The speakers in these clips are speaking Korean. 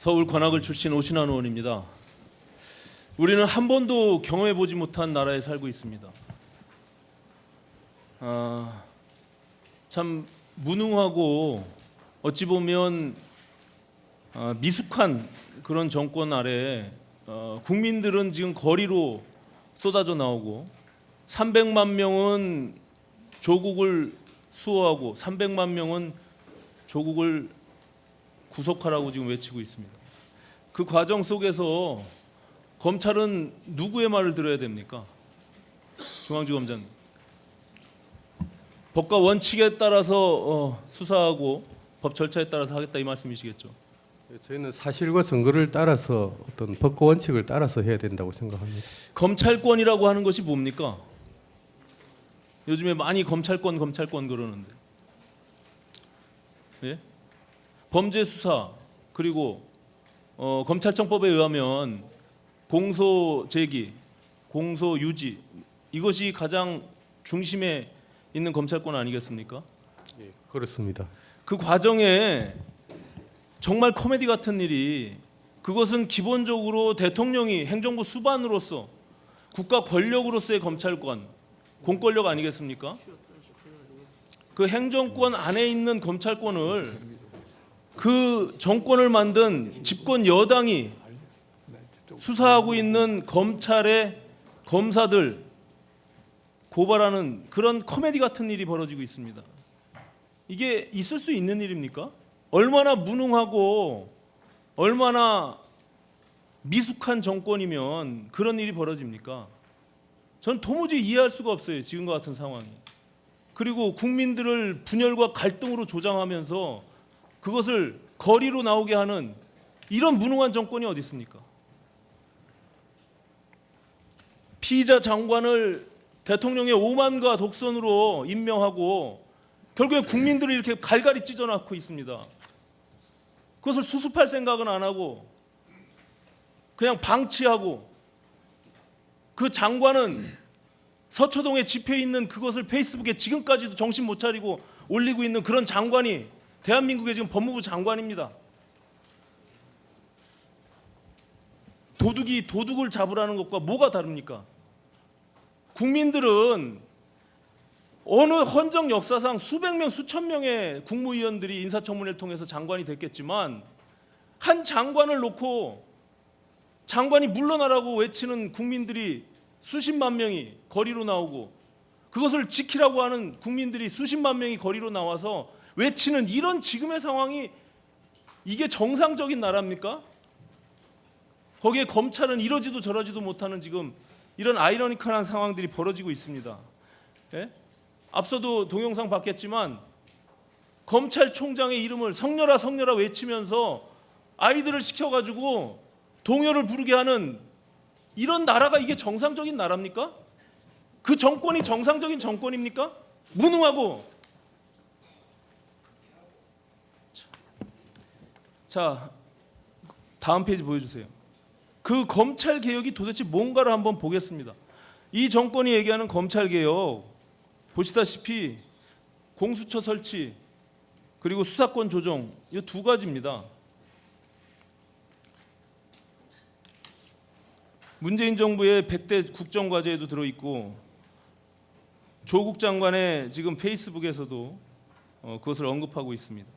서울 관악을 출신 오신환 의원입니다. 우리는 한 번도 경험해보지 못한 나라에 살고 있습니다. 참 무능하고 어찌 보면 미숙한 그런 정권 아래 국민들은 지금 거리로 쏟아져 나오고 300만 명은 조국을 수호하고 300만 명은 조국을 구속하라고 지금 외치고 있습니다. 그 과정 속에서 검찰은 누구의 말을 들어야 됩니까? 중앙지검장. 법과 원칙에 따라서 수사하고 법 절차에 따라서 하겠다 이 말씀이시겠죠? 저희는 사실과 증거를 따라서 어떤 법과 원칙을 따라서 해야 된다고 생각합니다. 검찰권이라고 하는 것이 뭡니까? 요즘에 많이 검찰권 그러는데, 예? 범죄 수사 그리고 검찰청법에 의하면 공소 제기, 공소 유지 이것이 가장 중심에 있는 검찰권 아니겠습니까? 예, 그렇습니다. 그 과정에 정말 코미디 같은 일이 그것은 기본적으로 대통령이 행정부 수반으로서 국가 권력으로서의 검찰권, 공권력 아니겠습니까? 그 행정권 안에 있는 검찰권을 그 정권을 만든 집권 여당이 수사하고 있는 검찰의 검사들 고발하는 그런 코미디 같은 일이 벌어지고 있습니다. 이게 있을 수 있는 일입니까? 얼마나 무능하고 얼마나 미숙한 정권이면 그런 일이 벌어집니까? 전 도무지 이해할 수가 없어요. 지금과 같은 상황이. 그리고 국민들을 분열과 갈등으로 조장하면서 그것을 거리로 나오게 하는 이런 무능한 정권이 어디 있습니까? 피의자 장관을 대통령의 오만과 독선으로 임명하고 결국에 국민들을 이렇게 갈갈이 찢어놓고 있습니다. 그것을 수습할 생각은 안 하고 그냥 방치하고 그 장관은 서초동에 집회에 있는 그것을 페이스북에 지금까지도 정신 못 차리고 올리고 있는 그런 장관이 대한민국의 지금 법무부 장관입니다. 도둑이 도둑을 잡으라는 것과 뭐가 다릅니까? 국민들은 어느 헌정 역사상 수백 명, 수천 명의 국무위원들이 인사청문회를 통해서 장관이 됐겠지만 한 장관을 놓고 장관이 물러나라고 외치는 국민들이 수십만 명이 거리로 나오고 그것을 지키라고 하는 국민들이 수십만 명이 거리로 나와서 외치는 이런 지금의 상황이 이게 정상적인 나라입니까? 거기에 검찰은 이러지도 저러지도 못하는 지금 이런 아이러니컬한 상황들이 벌어지고 있습니다. 예? 앞서도 동영상 봤겠지만 검찰총장의 이름을 성렬아 성렬아 외치면서 아이들을 시켜가지고 동요를 부르게 하는 이런 나라가 이게 정상적인 나라입니까? 그 정권이 정상적인 정권입니까? 무능하고. 자, 다음 페이지 보여주세요. 그 검찰 개혁이 도대체 뭔가를 한번 보겠습니다. 이 정권이 얘기하는 검찰 개혁 보시다시피 공수처 설치 그리고 수사권 조정 이 두 가지입니다. 문재인 정부의 100대 국정과제에도 들어있고 조국 장관의 지금 페이스북에서도 그것을 언급하고 있습니다.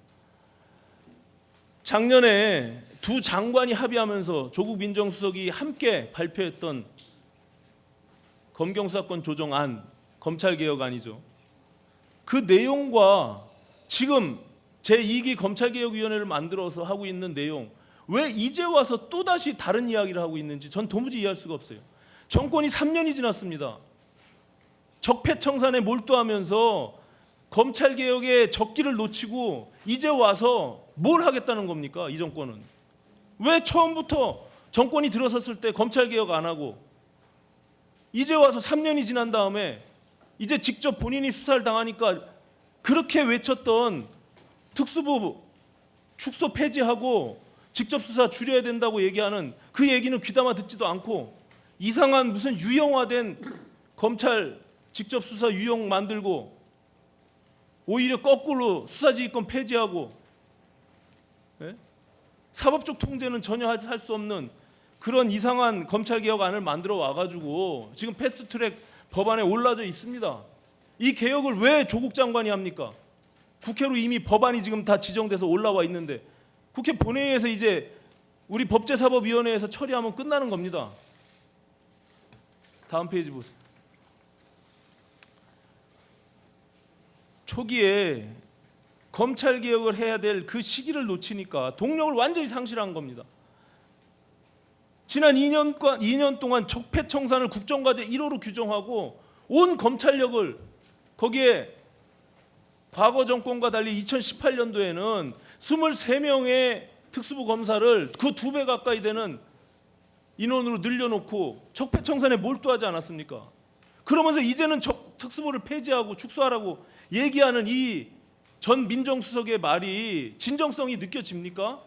작년에 두 장관이 합의하면서 조국 민정수석이 함께 발표했던 검경수사권 조정안, 검찰개혁안이죠. 그 내용과 지금 제2기 검찰개혁위원회를 만들어서 하고 있는 내용 왜 이제 와서 또다시 다른 이야기를 하고 있는지 전 도무지 이해할 수가 없어요. 정권이 3년이 지났습니다. 적폐청산에 몰두하면서 검찰개혁의 적기를 놓치고 이제 와서 뭘 하겠다는 겁니까? 이 정권은. 왜 처음부터 정권이 들어섰을 때 검찰개혁 안 하고 이제 와서 3년이 지난 다음에 이제 직접 본인이 수사를 당하니까 그렇게 외쳤던 특수부 축소 폐지하고 직접 수사 줄여야 된다고 얘기하는 그 얘기는 귀담아 듣지도 않고 이상한 무슨 유형화된 검찰 직접 수사 유형 만들고 오히려 거꾸로 수사지휘권 폐지하고, 예? 사법적 통제는 전혀 할 수 없는 그런 이상한 검찰개혁안을 만들어 와가지고 지금 패스트트랙 법안에 올라져 있습니다. 이 개혁을 왜 조국 장관이 합니까? 국회로 이미 법안이 지금 다 지정돼서 올라와 있는데 국회 본회의에서 이제 우리 법제사법위원회에서 처리하면 끝나는 겁니다. 다음 페이지 보세요. 초기에 검찰개혁을 해야 될 그 시기를 놓치니까 동력을 완전히 상실한 겁니다. 지난 2년 동안 적폐청산을 국정과제 1호로 규정하고 온 검찰력을 거기에 과거 정권과 달리 2018년도에는 23명의 특수부 검사를 그 2배 가까이 되는 인원으로 늘려놓고 적폐청산에 몰두하지 않았습니까? 그러면서 이제는 특수부를 폐지하고 축소하라고 얘기하는 이 전 민정수석의 말이 진정성이 느껴집니까?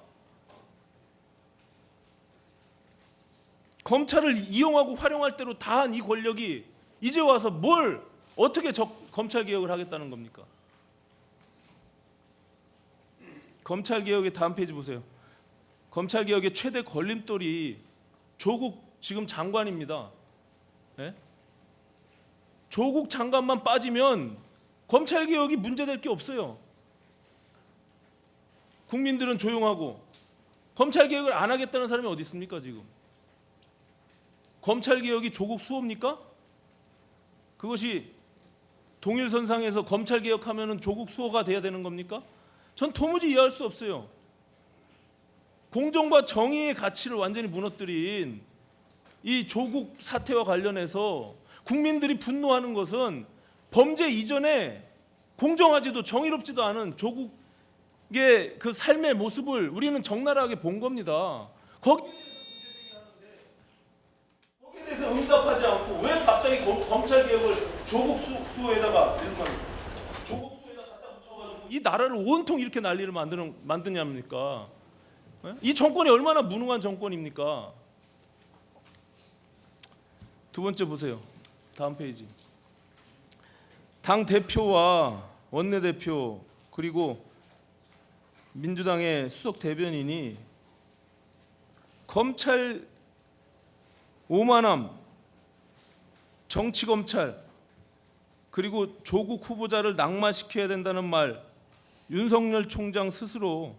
검찰을 이용하고 활용할 대로 다 한 이 권력이 이제 와서 뭘 어떻게 검찰개혁을 하겠다는 겁니까? 검찰개혁의 다음 페이지 보세요. 검찰개혁의 최대 걸림돌이 조국 지금 장관입니다. 네? 조국 장관만 빠지면 검찰개혁이 문제될 게 없어요. 국민들은 조용하고 검찰개혁을 안 하겠다는 사람이 어디 있습니까 지금? 검찰개혁이 조국 수호입니까? 그것이 동일선상에서 검찰개혁하면 조국 수호가 돼야 되는 겁니까? 전 도무지 이해할 수 없어요. 공정과 정의의 가치를 완전히 무너뜨린 이 조국 사태와 관련해서 국민들이 분노하는 것은 범죄 이전에 공정하지도 정의롭지도 않은 조국의 그 삶의 모습을 우리는 적나라하게 본 겁니다. 거기에 대해서 응답하지 않고 왜 갑자기 검찰개혁을 조국 수호에다가 조국 수호에다 갖다 붙여가지고 이 나라를 온통 이렇게 난리를 만드냐입니까? 이 정권이 얼마나 무능한 정권입니까? 두 번째 보세요. 다음 페이지. 당 대표와 원내대표 그리고 민주당의 수석 대변인이 검찰 오만함, 정치검찰 그리고 조국 후보자를 낙마시켜야 된다는 말 윤석열 총장 스스로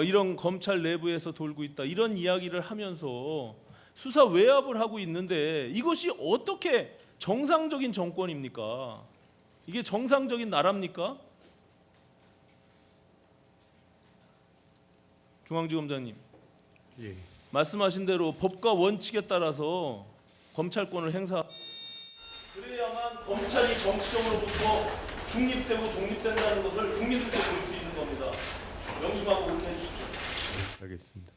이런 검찰 내부에서 돌고 있다 이런 이야기를 하면서 수사 외압을 하고 있는데 이것이 어떻게 정상적인 정권입니까? 이게 정상적인 나라입니까? 중앙지검장님, 예. 말씀하신 대로 법과 원칙에 따라서 검찰권을 행사. 그래야만 검찰이 정치적으로부터 중립되고 독립된다는 것을 국민들께 보일 수 있는 겁니다. 명심하고 그렇게 해주십시오. 알겠습니다.